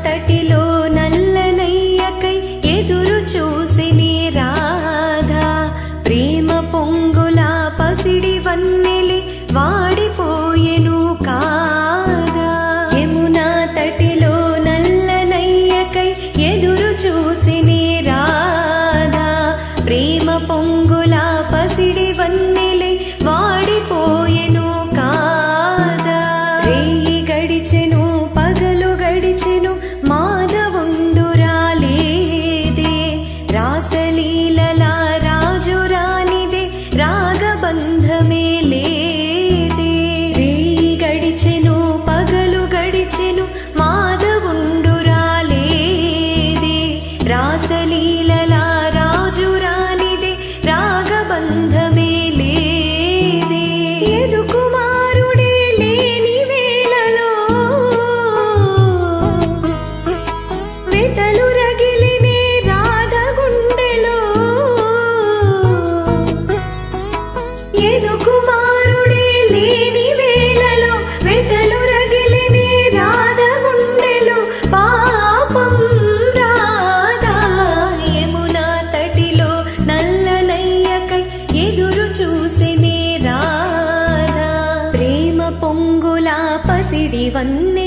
తటిలో నల్లనయ్యకై ఎదురు చూసిని రాధా ప్రేమ పొంగుల పసిడి వన్నెలి వాడిపోయెను కాదా యమునా తటిలో నల్లనయ్యకై ఎదురు చూసిని రాధా ప్రేమ పొంగుల పసిడి వన్నెలి వాడిపోయెను కాదా రేయి గడిచెను పగలు గడిచెను మాధవుండు రాలేదే రాసలీలల రాజు రానిదే రాగబంధమే లేదే రేయి గడిచెను పగలు గడిచెను మాధవుండు రాలేదే రాసలీలల రాజు రానిదే రాగబంధమే లేదే యదు కుమారుడే లేని వేళలో వెతలు రగిలినే రాధ గుండెలో యదు కుమారుడే లేని వేళలో వెతలు రగిలినే రాధ గుండెలో పాపం రాధా యమునా తటిలో నల్లనయ్యకై ఎదురు చూసినే రాధా ప్రేమ పొంగుల పసిడి వన్నె